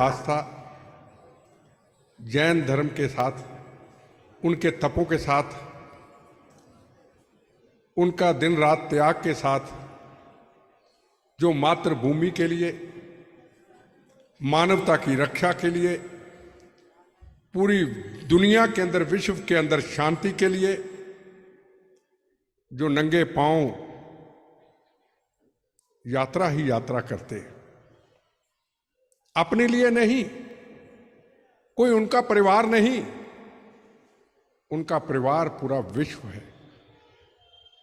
आस्था जैन धर्म के साथ, उनके तपों के साथ, उनका दिन रात त्याग के साथ जो मातृभूमि के लिए, मानवता की रक्षा के लिए, पूरी दुनिया के अंदर, विश्व के अंदर शांति के लिए जो नंगे पांव यात्रा ही यात्रा करते, अपने लिए नहीं, कोई उनका परिवार नहीं, उनका परिवार पूरा विश्व है,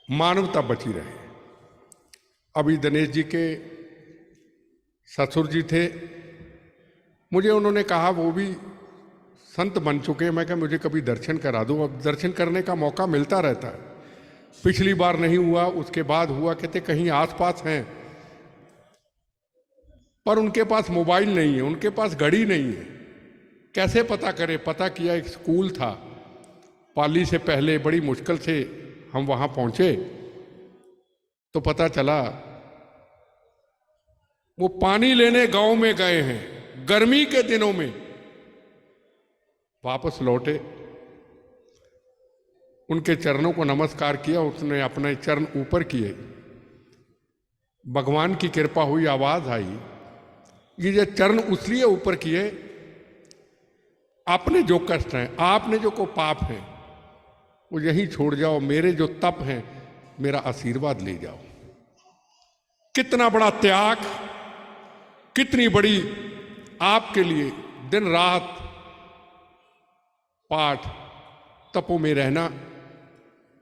मानवता बची रहे। अभी दिनेश जी के ससुर जी थे, मुझे उन्होंने कहा वो भी संत बन चुके, मैं कहा मुझे कभी दर्शन करा दो। अब दर्शन करने का मौका मिलता रहता है, पिछली बार नहीं हुआ, उसके बाद हुआ, कहते कहीं आसपास हैं, पर उनके पास मोबाइल नहीं है, उनके पास घड़ी नहीं है, कैसे पता करे। पता किया, एक स्कूल था पाली से पहले, बड़ी मुश्किल से हम वहां पहुंचे तो पता चला वो पानी लेने गांव में गए हैं, गर्मी के दिनों में वापस लौटे, उनके चरणों को नमस्कार किया, उसने अपने चरण ऊपर किए, भगवान की कृपा हुई, आवाज आई, ये चरण उसलिए ऊपर किए, आपने जो कष्ट हैं, आपने जो को पाप हैं, वो यहीं छोड़ जाओ, मेरे जो तप हैं, मेरा आशीर्वाद ले जाओ। कितना बड़ा त्याग, कितनी बड़ी आपके लिए दिन रात पाठ तपों में रहना।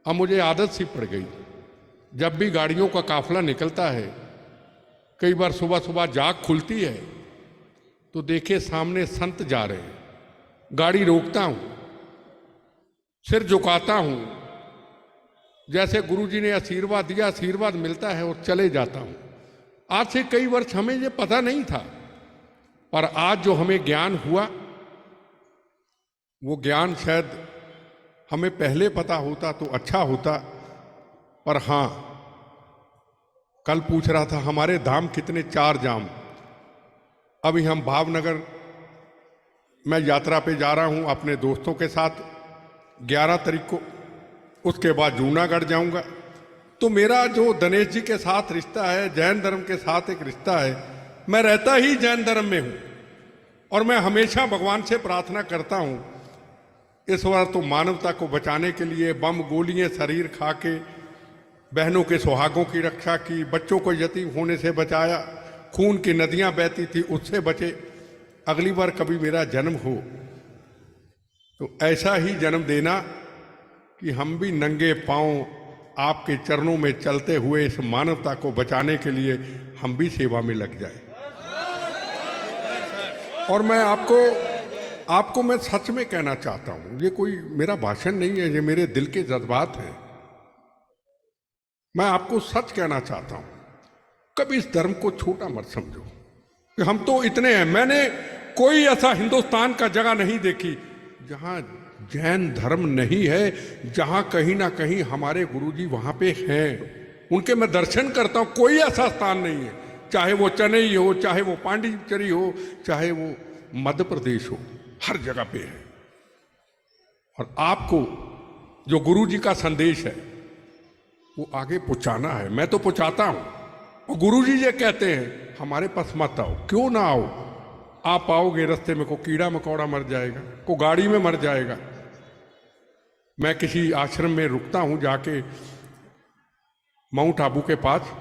अब मुझे आदत सी पड़ गई, जब भी गाड़ियों का काफिला निकलता है, कई बार सुबह सुबह जाग खुलती है तो देखे सामने संत जा रहे हैं, गाड़ी रोकता हूं, सिर झुकाता हूं, जैसे गुरुजी ने आशीर्वाद दिया, आशीर्वाद मिलता है और चले जाता हूं। आज से कई वर्ष हमें ये पता नहीं था, पर आज जो हमें ज्ञान हुआ, वो ज्ञान शायद हमें पहले पता होता तो अच्छा होता। पर हां, कल पूछ रहा था हमारे धाम कितने, 4 धाम। अभी हम भावनगर, मैं यात्रा पे जा रहा हूं अपने दोस्तों के साथ 11 तारीख को, उसके बाद जूनागढ़ जाऊंगा। तो मेरा जो दिनेश जी के साथ रिश्ता है, जैन धर्म के साथ एक रिश्ता है, मैं रहता ही जैन धर्म में हूं और मैं हमेशा भगवान से प्रार्थना करता हूं, इस बार तो मानवता को बचाने के लिए बम गोलियां शरीर खा के बहनों के सुहागों की रक्षा की, बच्चों को यतीम होने से बचाया, खून की नदियां बहती थी उससे बचे। अगली बार कभी मेरा जन्म हो तो ऐसा ही जन्म देना कि हम भी नंगे पांव आपके चरणों में चलते हुए इस मानवता को बचाने के लिए हम भी सेवा में लग जाए। और मैं आपको मैं सच में कहना चाहता हूं, ये कोई मेरा भाषण नहीं है, ये मेरे दिल के जज्बात हैं। मैं आपको सच कहना चाहता हूं, कभी इस धर्म को छोटा मत समझो कि हम तो इतने हैं। मैंने कोई ऐसा हिंदुस्तान का जगह नहीं देखी जहां जैन धर्म नहीं है, जहां कहीं ना कहीं हमारे गुरुजी वहां पे हैं, उनके मैं दर्शन करता हूं। कोई ऐसा स्थान नहीं है, चाहे वो चेन्नई हो, चाहे वो पांडिचेरी हो, चाहे वो मध्य प्रदेश हो, हर जगह पे है। और आपको जो गुरुजी का संदेश है वो आगे पहुंचाना है। मैं तो पहुंचाता हूं, और गुरुजी ये कहते हैं हमारे पास मत आओ। क्यों ना आओ? आप आओगे, रास्ते में को कीड़ा मकोड़ा मर जाएगा, को गाड़ी में मर जाएगा। मैं किसी आश्रम में रुकता हूं जाके, माउंट आबू के पास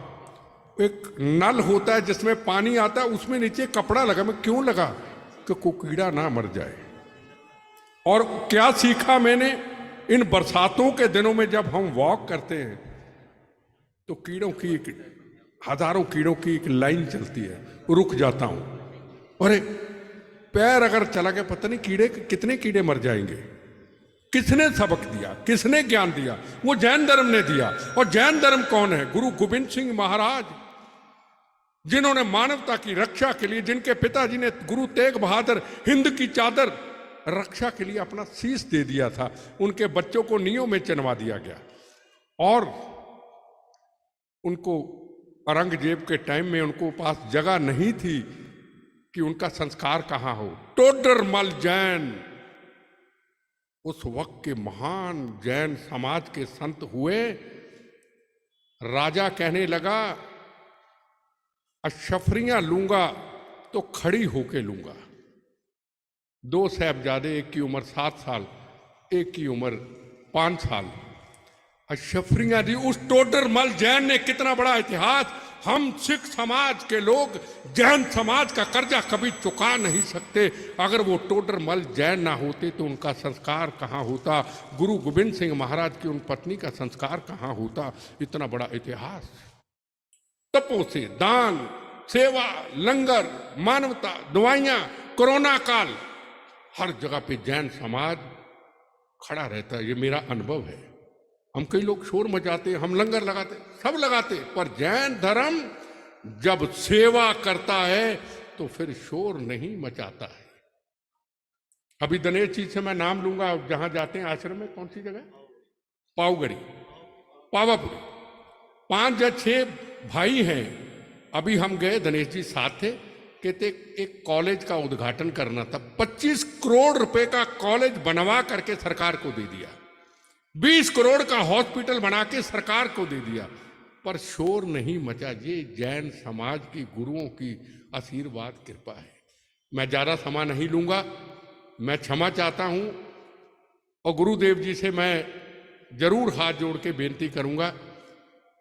एक नल होता है जिसमें पानी आता है, उसमें नीचे कपड़ा लगा। मैं क्यों लगा? कि को कीड़ा ना मर जाए। और क्या सीखा मैंने इन बरसातों के दिनों में, जब हम वॉक करते हैं तो कीड़ों की, हजारों कीड़ों की एक लाइन चलती है, रुक जाता हूं। अरे पैर अगर चला गया, पता नहीं कीड़े कितने कीड़े मर जाएंगे। किसने सबक दिया, किसने ज्ञान दिया? वो जैन धर्म ने दिया। और जैन धर्म कौन है? गुरु गोविंद सिंह महाराज, जिन्होंने मानवता की रक्षा के लिए, जिनके पिताजी ने गुरु तेग बहादुर हिंद की चादर रक्षा के लिए अपना शीश दे दिया था। उनके बच्चों को नींव में चनवा दिया गया और उनको औरंगजेब के टाइम में उनको पास जगह नहीं थी कि उनका संस्कार कहां हो। टोडरमल जैन उस वक्त के महान जैन समाज के संत हुए। राजा कहने लगा अशफरियां लूंगा तो खड़ी होके लूंगा। 2 साहबजादे, एक की उम्र 7 साल, एक की उम्र 5 साल। अशफरियां दी। उस टोडरमल जैन ने कितना बड़ा इतिहास। हम सिख समाज के लोग जैन समाज का कर्जा कभी चुका नहीं सकते। अगर वो टोडरमल जैन ना होते तो उनका संस्कार कहाँ होता, गुरु गोविंद सिंह महाराज की उन पत्नी का संस्कार कहाँ होता। इतना बड़ा इतिहास। तपों से दान, सेवा, लंगर, मानवता, दवाइयां, कोरोना काल, हर जगह पे जैन समाज खड़ा रहता है। ये मेरा अनुभव है। हम कई लोग शोर मचाते, हम लंगर लगाते, सब लगाते, पर जैन धर्म जब सेवा करता है तो फिर शोर नहीं मचाता है। अभी दिनेश जी से मैं नाम लूंगा, जहां जाते हैं आश्रम में, कौन सी जगह, पावगढ़ी, पावापुरी, 5 या 6 भाई हैं। अभी हम गए, दिनेश जी साथ थे, कहते एक कॉलेज का उद्घाटन करना था। 25 करोड़ रुपए का कॉलेज बनवा करके सरकार को दे दिया। 20 करोड़ का हॉस्पिटल बना के सरकार को दे दिया, पर शोर नहीं मचा। ये जैन समाज की गुरुओं की आशीर्वाद कृपा है। मैं ज्यादा समय नहीं लूंगा, मैं क्षमा चाहता हूं और गुरुदेव जी से मैं जरूर हाथ जोड़ के बेनती करूंगा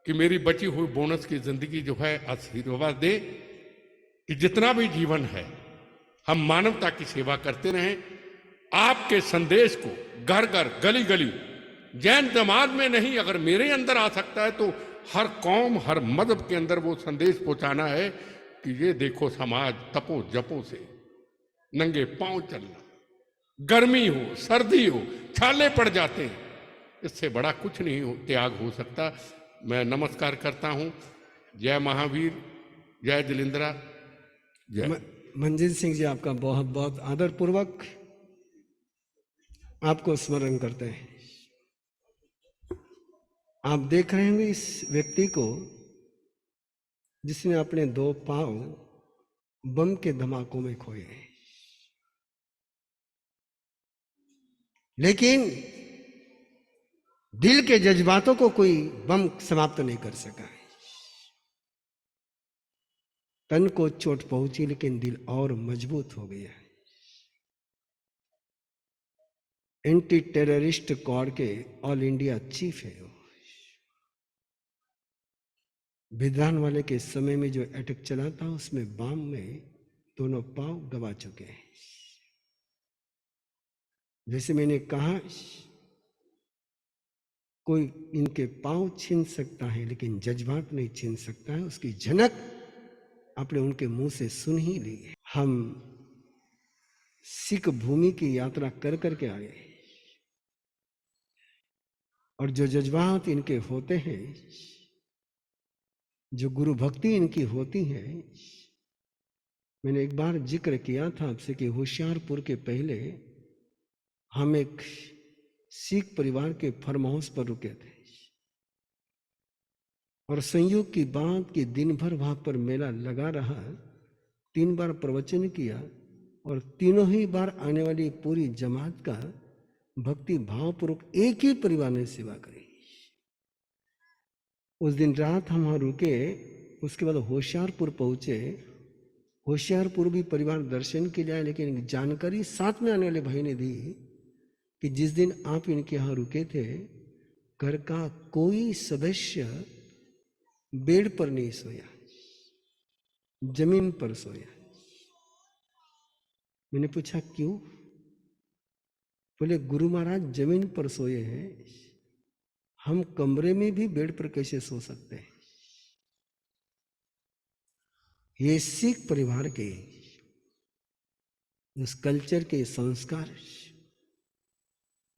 कि मेरी बची हुई बोनस की जिंदगी जो है आशीर्वाद दे कि जितना भी जीवन है हम मानवता की सेवा करते रहें। आपके संदेश को घर घर, गली गली, जैन समाज में नहीं, अगर मेरे अंदर आ सकता है तो हर कौम, हर मजहब के अंदर वो संदेश पहुंचाना है कि ये देखो समाज तपो जपो से नंगे पांव चलना, गर्मी हो, सर्दी हो, छाले पड़ जाते हैं, इससे बड़ा कुछ नहीं त्याग हो सकता। मैं नमस्कार करता हूं। जय महावीर, जय जिलेंद्रा, जय। मंजीत सिंह जी, आपका बहुत बहुत आदरपूर्वक आपको स्मरण करते हैं। आप देख रहे होंगे इस व्यक्ति को जिसने अपने 2 पांव बम के धमाकों में खोए, लेकिन दिल के जज्बातों को कोई बम समाप्त नहीं कर सका। तन को चोट पहुंची लेकिन दिल और मजबूत हो गया। एंटी टेररिस्ट कोर के ऑल इंडिया चीफ है वो। विधान वाले के समय में जो अटैक चला था उसमें बम में दोनों पांव गवा चुके हैं। जैसे मैंने कहा, कोई इनके पांव छीन सकता है लेकिन जज्बात नहीं छीन सकता है। उसकी झनक आपने उनके मुंह से सुन ही ली। हम सिख भूमि की यात्रा कर करके आए और जो जज्बात इनके होते हैं, जो गुरु भक्ति इनकी होती है, मैंने एक बार जिक्र किया था आपसे कि होशियारपुर के पहले हम एक सिख परिवार के फार्म हाउस पर रुके थे और संयोग की बात कि दिन भर वहां पर मेला लगा रहा। 3 बार प्रवचन किया और तीनों ही बार आने वाली पूरी जमात का भक्ति भावपूर्वक एक ही परिवार ने सेवा करी। उस दिन रात हम वहां रुके, उसके बाद होशियारपुर पहुंचे। होशियारपुर भी परिवार दर्शन के लिए आए, लेकिन जानकारी साथ में आने वाले भाई ने दी कि जिस दिन आप इनके यहाँ रुके थे, घर का कोई सदस्य बेड पर नहीं सोया, जमीन पर सोया। मैंने पूछा क्यों? बोले गुरु महाराज जमीन पर सोए हैं, हम कमरे में भी बेड पर कैसे सो सकते हैं? ये सिख परिवार के उस कल्चर के संस्कार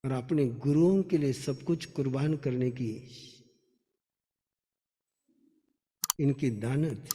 और अपने गुरुओं के लिए सब कुछ कुर्बान करने की इनकी दानत